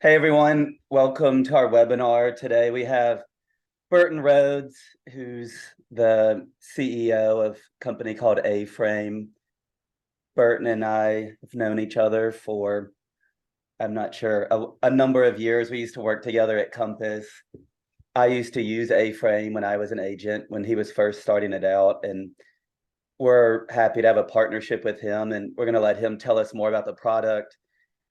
Hey everyone, welcome to our webinar. Today we have Burton Rhodes, who's the CEO of a company called AFrame. Burton and I have known each other for, I'm not sure, a number of years. We used to work together at Compass. I used to use AFrame when I was an agent, when he was first starting it out, and we're happy to have a partnership with him, and we're going to let him tell us more about the product,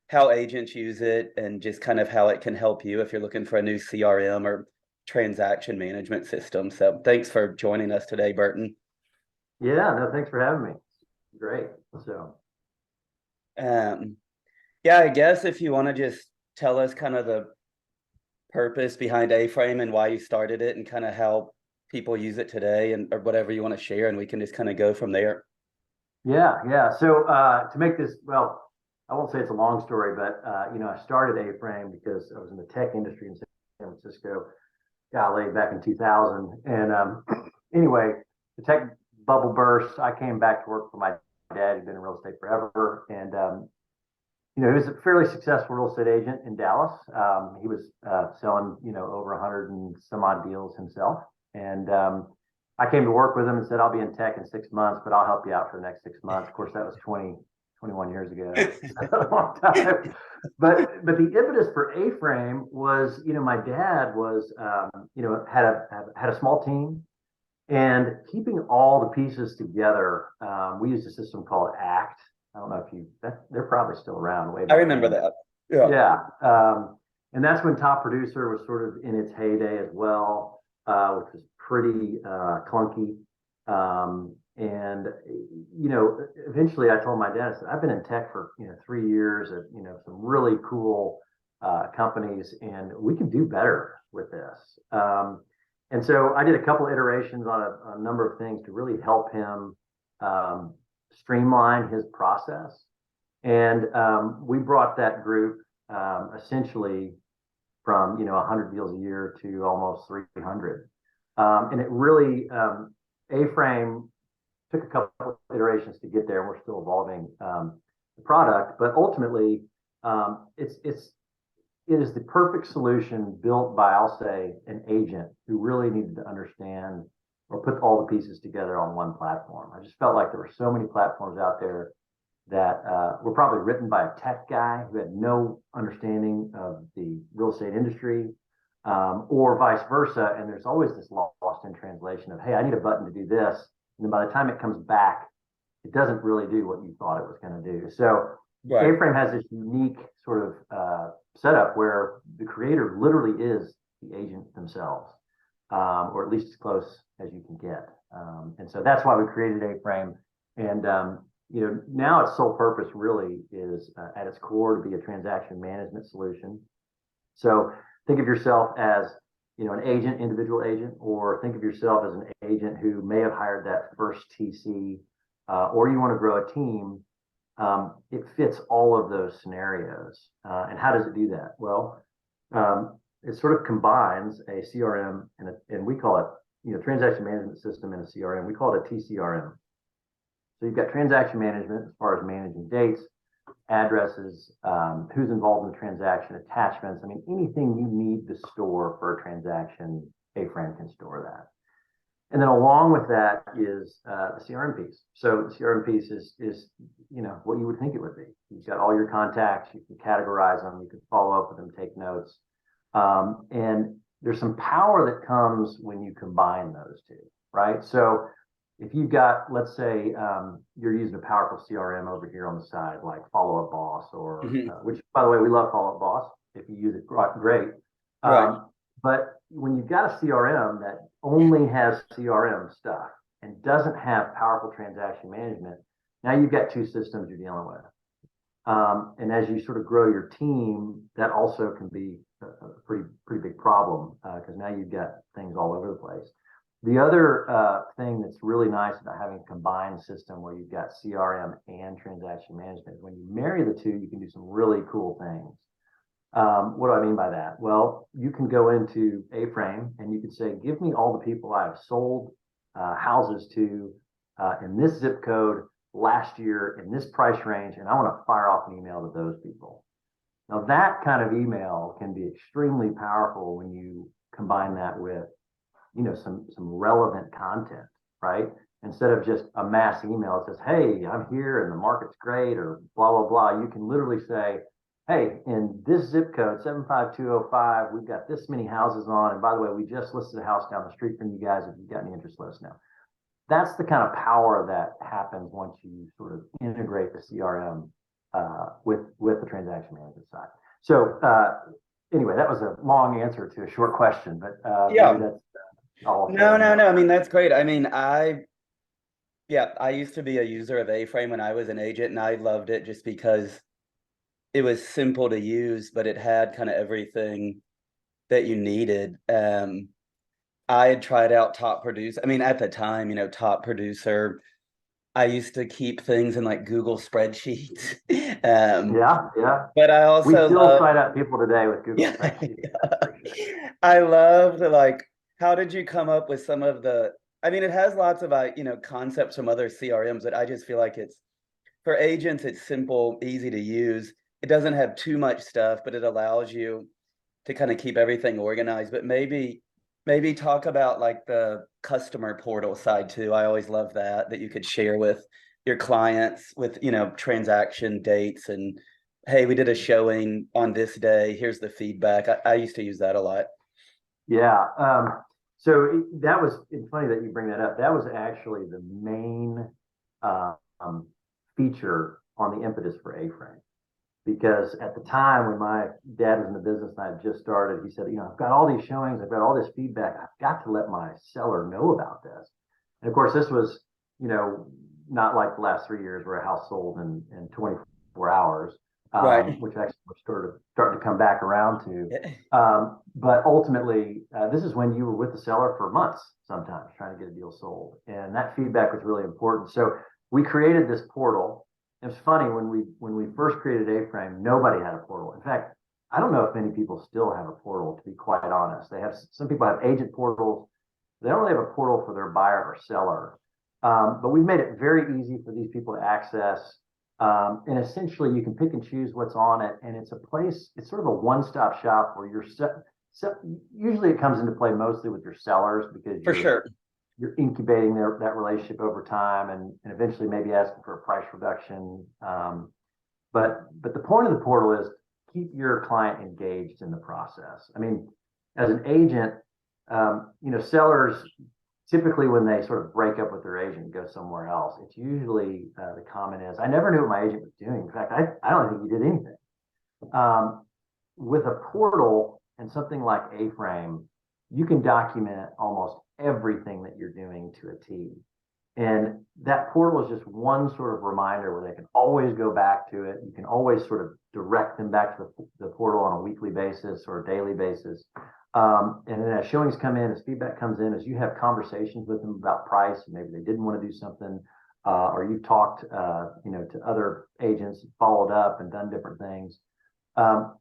how agents use it, and just kind of how it can help you if you're looking for a new CRM or transaction management system. So thanks for joining us today, Burton. Yeah, no, thanks for having me. Great. So, yeah, I guess if you want to just tell us kind of the purpose behind AFrame and why you started it and kind of how people use it today, and or whatever you want to share, and we can just kind of go from there. yeah. So, to make this, well, I won't say it's a long story, but I started AFrame because I was in the tech industry in San Francisco, golly, back in 2000. And anyway, the tech bubble burst. I came back to work for my dad. He'd been in real estate forever, and he was a fairly successful real estate agent in Dallas. He was selling, over 100 and some odd deals himself. And I came to work with him and said, I'll be in tech in 6 months, but I'll help you out for the next 6 months. Of course, that was 21 years ago. A long time. But the impetus for AFrame was, my dad was, had a small team, and keeping all the pieces together. We used a system called ACT. I don't know if they're probably still around way back. I remember that. Yeah. And that's when Top Producer was sort of in its heyday as well, which was pretty clunky. And eventually I told my dad, I said, I've been in tech for 3 years at some really cool companies, and we can do better with this. And so I did a couple iterations on a number of things to really help him streamline his process. And we brought that group essentially from 100 deals a year to almost 300. And it really, AFrame took a couple iterations to get there, and we're still evolving the product. But ultimately, it is the perfect solution built by, I'll say, an agent who really needed to understand or put all the pieces together on one platform. I just felt like there were so many platforms out there that were probably written by a tech guy who had no understanding of the real estate industry, or vice versa. And there's always this lost in translation of, hey, I need a button to do this. And then by the time it comes back, it doesn't really do what you thought it was going to do. So right. AFrame has this unique sort of setup where the creator literally is the agent themselves, or at least as close as you can get. And so that's why we created AFrame. And now its sole purpose really is at its core to be a transaction management solution. So think of yourself as an agent, individual agent, or think of yourself as an agent who may have hired that first TC, or you want to grow a team. It fits all of those scenarios. And how does it do that? Well, it sort of combines a CRM and we call it, transaction management system in a CRM. We call it a TCRM. So you've got transaction management as far as managing dates, addresses, who's involved in the transaction, attachments. I mean, anything you need to store for a transaction, AFrame can store that. And then along with that is the CRM piece. So the CRM piece is what you would think it would be. You've got all your contacts, you can categorize them, you can follow up with them, take notes. And there's some power that comes when you combine those two, right? So if you've got, let's say, you're using a powerful CRM over here on the side, like Follow Up Boss, or which, by the way, we love Follow Up Boss. If you use it, great. Right. But when you've got a CRM that only has CRM stuff and doesn't have powerful transaction management, now you've got two systems you're dealing with. And as you sort of grow your team, that also can be a pretty big problem, because now you've got things all over the place. The other thing that's really nice about having a combined system where you've got CRM and transaction management is when you marry the two, you can do some really cool things. What do I mean by that? Well, you can go into AFrame and you can say, give me all the people I've sold houses to in this zip code last year in this price range, and I want to fire off an email to those people. Now that kind of email can be extremely powerful when you combine that with, some relevant content, right? Instead of just a mass email that says, "Hey, I'm here and the market's great," or blah blah blah. You can literally say, "Hey, in this zip code 75205, we've got this many houses on, and by the way, we just listed a house down the street from you guys. If you've got any interest, let us know." That's the kind of power that happens once you sort of integrate the CRM with the transaction management side. So anyway, that was a long answer to a short question, but Yeah. maybe that's all. No. I mean, that's great. I mean, I used to be a user of AFrame when I was an agent, and I loved it just because it was simple to use, but it had kind of everything that you needed. I had tried out Top Producer. I mean, at the time, Top Producer, I used to keep things in like Google spreadsheets. Yeah. But I We also still love, fight out people today with Google yeah, spreadsheets. I love the like, how did you come up with some of the, I mean, it has lots of, concepts from other CRMs, but I just feel like for agents, it's simple, easy to use. It doesn't have too much stuff, but it allows you to kind of keep everything organized. But maybe talk about like the customer portal side too. I always love that you could share with your clients with, transaction dates and, hey, we did a showing on this day. Here's the feedback. I used to use that a lot. Yeah. So it's funny that you bring that up. That was actually the main feature on the impetus for AFrame. Because at the time when my dad was in the business and I had just started, he said, "I've got all these showings, I've got all this feedback, I've got to let my seller know about this." And of course, this was, not like the last 3 years where a house sold in 24 hours, Right. which actually we're starting to come back around to. But ultimately, this is when you were with the seller for months, sometimes trying to get a deal sold. And that feedback was really important. So we created this portal. It's funny, when we first created AFrame, nobody had a portal. In fact, I don't know if many people still have a portal, to be quite honest. Some people have agent portals. They don't really have a portal for their buyer or seller. But we've made it very easy for these people to access. And essentially, you can pick and choose what's on it. And it's sort of a one-stop shop where usually it comes into play mostly with your sellers, because For sure. you're incubating that relationship over time, and eventually maybe asking for a price reduction. But the point of the portal is keep your client engaged in the process. I mean, as an agent, sellers typically, when they sort of break up with their agent and go somewhere else, it's usually the comment is, "I never knew what my agent was doing. In fact, I don't think he did anything." With a portal and something like AFrame, you can document almost everything that you're doing to a T. And that portal is just one sort of reminder where they can always go back to it. You can always sort of direct them back to the portal on a weekly basis or a daily basis. And then as showings come in, as feedback comes in, as you have conversations with them about price, maybe they didn't want to do something, or you've talked, to other agents, followed up and done different things,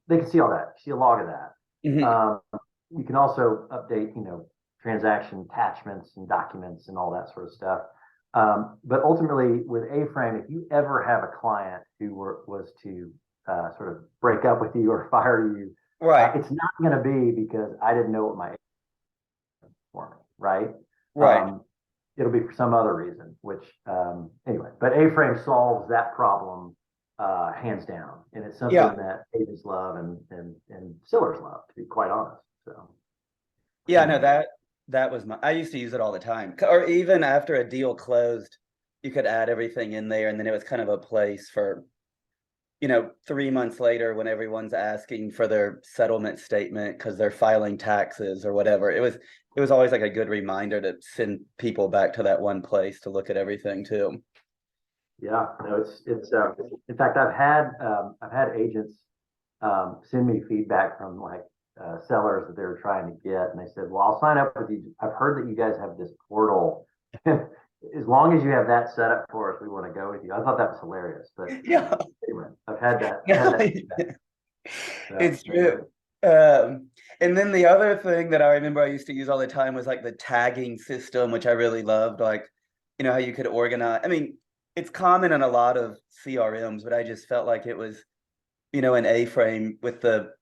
they can see all that, see a log of that. You can also update, transaction attachments and documents and all that sort of stuff. But ultimately, with AFrame, if you ever have a client who was to sort of break up with you or fire you, Right. it's not going to be because I didn't know what my agent for me, right? Right. It'll be for some other reason, which anyway. But AFrame solves that problem hands down, and it's something that agents love and sellers love, to be quite honest. So yeah, no, that was I used to use it all the time. Or even after a deal closed, you could add everything in there, and then it was kind of a place for, 3 months later when everyone's asking for their settlement statement because they're filing taxes or whatever. It was always like a good reminder to send people back to that one place to look at everything too. Yeah, no, it's in fact, I've had agents send me feedback from like sellers that they were trying to get, and they said, "Well, I'll sign up with you. I've heard that you guys have this portal. As long as you have that set up for us, we want to go with you." I thought that was hilarious, but anyway, I've had that. It's true. And then the other thing that I remember I used to use all the time was like the tagging system, which I really loved. Like, how you could organize. I mean, it's common in a lot of CRMs, but I just felt like it was in AFrame with the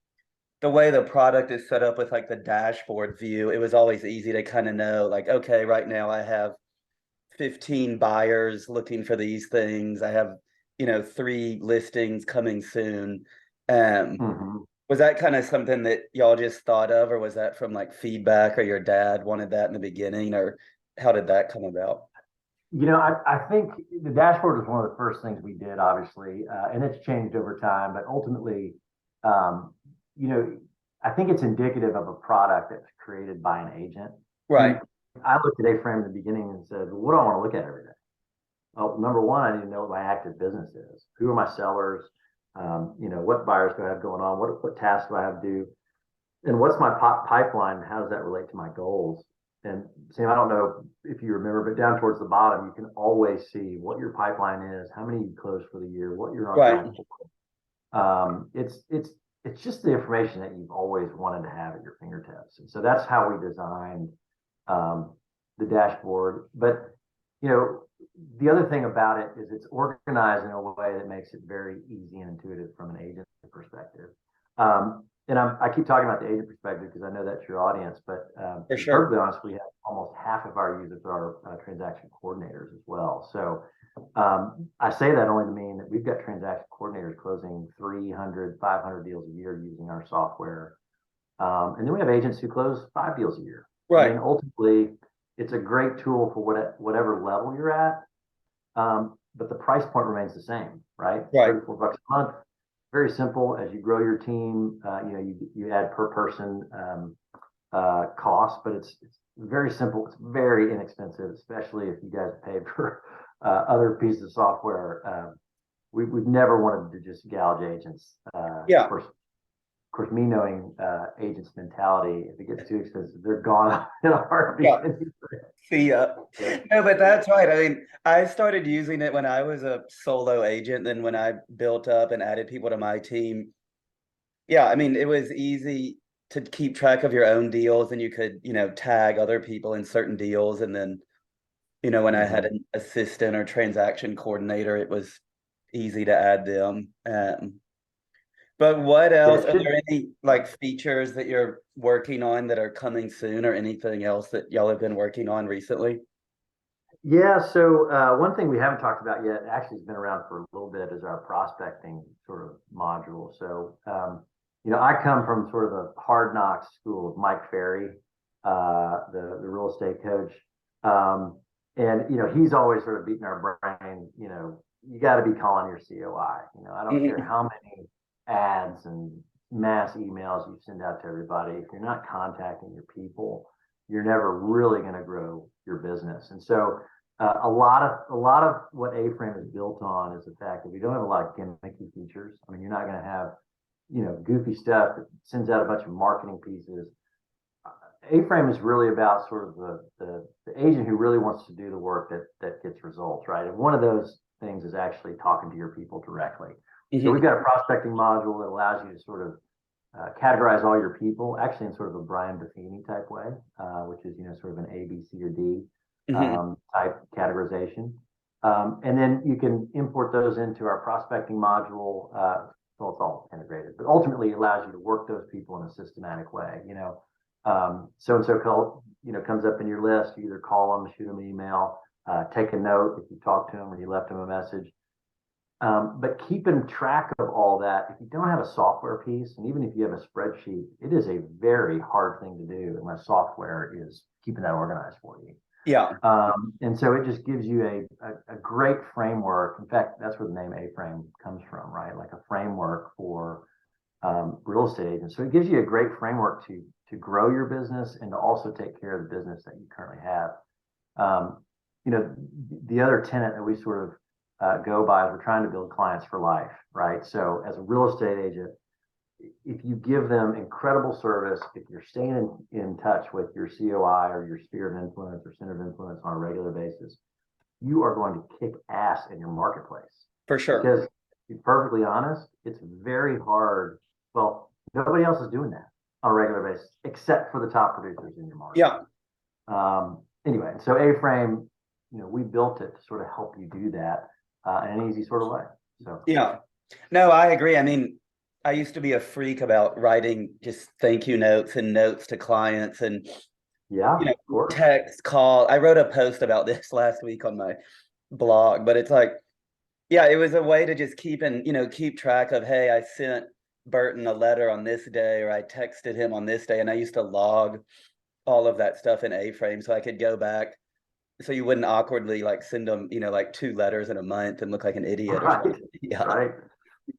way the product is set up with like the dashboard view, it was always easy to kind of know like, okay, right now I have 15 buyers looking for these things. I have, 3 listings coming soon. Mhm. Was that kind of something that y'all just thought of, or was that from like feedback, or your dad wanted that in the beginning, or how did that come about? I think the dashboard was one of the first things we did, obviously, and it's changed over time. But ultimately, um, you know, I think it's indicative of a product that's created by an agent. I Right, mean, I looked at AFrame in the beginning and said, well, what do I want to look at every day? Well, number one, I need to know what my active business is. Who are my sellers? What buyers do I have going on? What tasks do I have to do? And what's my pipeline? How does that relate to my goals? And Sam, I don't know if you remember, but down towards the bottom, you can always see what your pipeline is, how many you close for the year, what you're on right, track for. It's just the information that you've always wanted to have at your fingertips. And so that's how we designed um, the dashboard. But you know, the other thing about it is it's organized in a way that makes it very easy and intuitive from an agent perspective. And I keep talking about the agent perspective because I know that's your audience, but for to be sure. perfectly honest, we have almost half of our users are transaction coordinators as well. So I say that only to mean that we've got transaction coordinators closing 300, 500 deals a year using our software. And then we have agents who close 5 deals a year. I Right, mean, ultimately, it's a great tool for whatever level you're at. But the price point remains the same, right? right. $34 a month. Very simple. As you grow your team, you add per person cost, but it's very simple. It's very inexpensive, especially if you guys pay for other pieces of software. We've never wanted to just gouge agents. Yeah. Of course, me knowing agents' mentality, if it gets too expensive, they're gone in a heartbeat. Yeah. See ya. No, but that's right. I mean, I started using it when I was a solo agent. Then when I built up and added people to my team, yeah, I mean, it was easy to keep track of your own deals, and you could, tag other people in certain deals. And then, when I had Mhm. an assistant or transaction coordinator, it was easy to add them. But what Yeah, else? it Are should. there any like features that you're working on that are coming soon, or anything else that y'all have been working on recently? Yeah, so one thing we haven't talked about yet, actually has been around for a little bit, is our prospecting sort of module. So, I come from sort of a hard knocks school of Mike Ferry, the real estate coach. Um, and, he's always sort of beating our brain, you got to be calling your COI. I don't care Mhm. how many ads and mass emails you send out to everybody. If you're not contacting your people, you're never really going to grow your business. And so, a lot of what AFrame is built on is the fact that we don't have a lot of gimmicky features. I mean, you're not going to have goofy stuff that sends out a bunch of marketing pieces. AFrame is really about sort of the agent who really wants to do the work that gets results, right? And one of those things is actually talking to your people directly. So we've Mhm. got a prospecting module that allows you to sort of categorize all your people, actually in sort of a Brian Buffini type way, which is sort of an A, B, C, or D Mhm. type categorization. And then you can import those into our prospecting module. So it's all integrated, but ultimately it allows you to work those people in a systematic way. So and so call, comes up in your list. You either call them, shoot them an email, take a note if you talked to them or you left them a message. But keeping track of all that, if you don't have a software piece, and even if you have a spreadsheet, it is a very hard thing to do unless software is keeping that organized for you. Yeah. And so it just gives you a great framework. In fact, that's where the name AFrame comes from, right? Like a framework for real estate agents. So it gives you a great framework to grow your business and to also take care of the business that you currently have. Um, the other tenet that we sort of go by is we're trying to build clients for life, right? So as a real estate agent, if you give them incredible service, if you're staying in touch with your COI or your sphere of influence or center of influence on a regular basis, you are going to kick ass in your marketplace. For sure. Because to be perfectly honest, it's very hard. Well, nobody else is doing that on a regular basis except for the top producers in your market. Yeah. Anyway, so AFrame, we built it to sort of help you do that in an easy sort of way. So Yeah. No, I agree. I mean, I used to be a freak about writing just thank you notes and notes to clients and, Yeah, you know, of course. text, call. I wrote a post about this last week on my blog, but it's like, yeah, it was a way to just keep track of, hey, I sent Burton a letter on this day, or I texted him on this day, and I used to log all of that stuff in AFrame so I could go back. So you wouldn't awkwardly like send them, like 2 letters in a month and look like an idiot or Right, something. Yeah. right.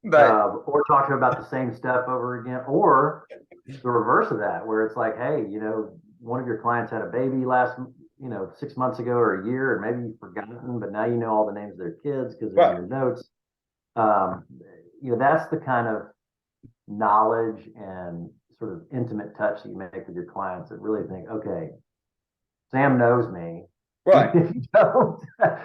But Or talking about the same stuff over again, or the reverse of that, where it's like, hey, one of your clients had a baby 6 months ago or a year, and maybe you've forgotten, but now you know all the names of their kids because they're in right. your notes. Um, that's the kind of knowledge and sort of intimate touch that you make with your clients that really think, okay, Sam knows me. Right. If you don't,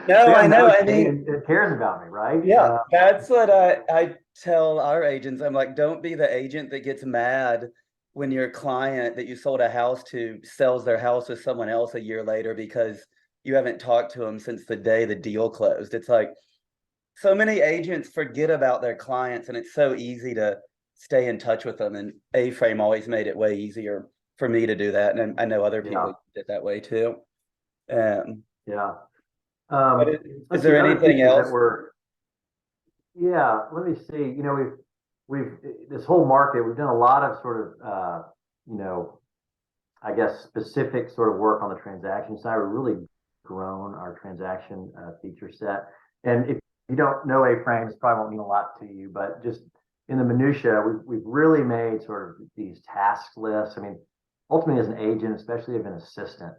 No, I Sam know. knows I me mean, and cares about me, right? yeah, that's what I tell our agents. I'm like, don't be the agent that gets mad when your client that you sold a house to sells their house with someone else a year later because you haven't talked to them since the day the deal closed. It's like so many agents forget about their clients, and it's so easy to stay in touch with them. And AFrame always made it way easier for me to do that, and I know other people Yeah, did that way too. Um, yeah. but is Let's there see, other anything pieces that else? were, yeah, let me see. We've this whole market, we've done a lot of sort of, you know, I guess specific sort of work on the transaction side. We've really grown our transaction feature set. And if you don't know A-Frame, this probably won't mean a lot to you, but just in the minutia, we've really made sort of these task lists. I mean, ultimately as an agent, especially as an assistant,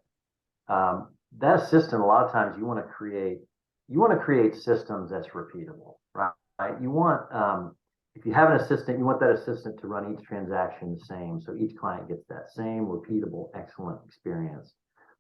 that assistant, a lot of times you want to create systems that's repeatable, right? You want, if you have an assistant, you want that assistant to run each transaction the same. So each client gets that same repeatable, excellent experience.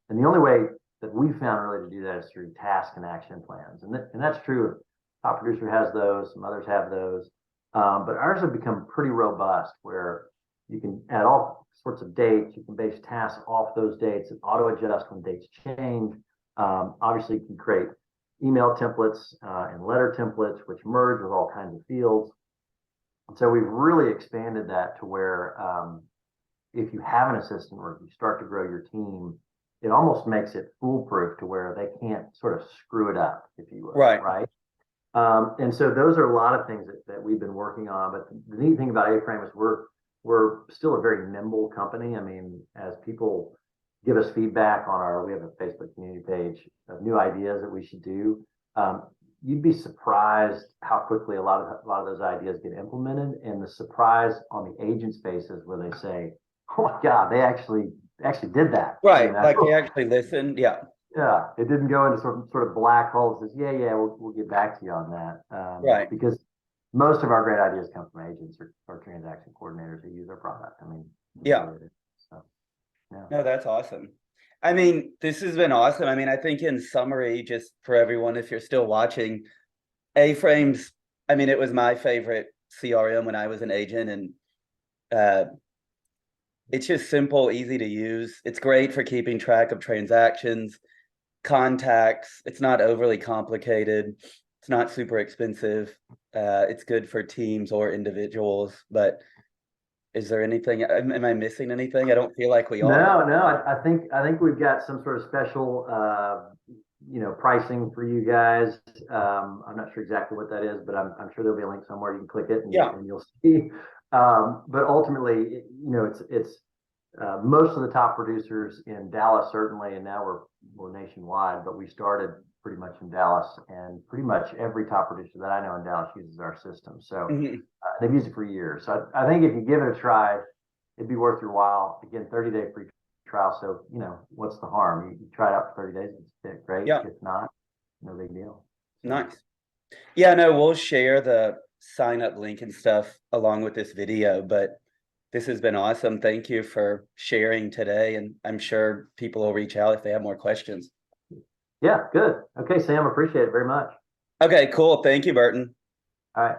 And the only way that we found really to do that is through task and action plans. And that's true. Top producer has those, some others have those. But ours have become pretty robust where you can add all sorts of dates. You can base tasks off those dates and auto adjust when dates change. Obviously, you can create email templates and letter templates, which merge with all kinds of fields. And so we've really expanded that to where if you have an assistant or if you start to grow your team, it almost makes it foolproof to where they can't sort of screw it up, if you will, Right. right? And so those are a lot of things that we've been working on. But the neat thing about AFrame is we're still a very nimble company. I mean, as people give us feedback on we have a Facebook community page of new ideas that we should do. You'd be surprised how quickly a lot of those ideas get implemented, and the surprise on the agent's faces where they say, "Oh my God, they actually did that." Right. Like they actually listened. Yeah. Yeah, it didn't go into sort of black holes. Says, yeah, we'll get back to you on that. Right. Because most of our great ideas come from agents or transaction coordinators who use our product. I mean, Yeah. So, yeah. No, that's awesome. I mean, this has been awesome. I mean, I think in summary, just for everyone, if you're still watching, A-Frames, I mean, it was my favorite CRM when I was an agent, and it's just simple, easy to use. It's great for keeping track of transactions, contacts. It's not overly complicated. It's not super expensive. It's good for teams or individuals, but is there anything, am I missing anything? I don't feel like we are. No. I think we've got some sort of special, pricing for you guys. I'm not sure exactly what that is, but I'm sure there'll be a link somewhere. You can click it and, Yeah. and you'll see. But ultimately, it's most of the top producers in Dallas, certainly, and now we're nationwide, but we started pretty much in Dallas, and pretty much every top producer that I know in Dallas uses our system. So they've used it for years. So I think if you give it a try, it'd be worth your while. Again, 30-day free trial. So, what's the harm? You try it out for 30 days. It's great. Yeah. If not, no big deal. So. Nice. Yeah, no, we'll share the sign up link and stuff along with this video, but this has been awesome. Thank you for sharing today. And I'm sure people will reach out if they have more questions. Yeah, good. Okay, Sam, appreciate it very much. Okay, cool. Thank you, Burton. All right.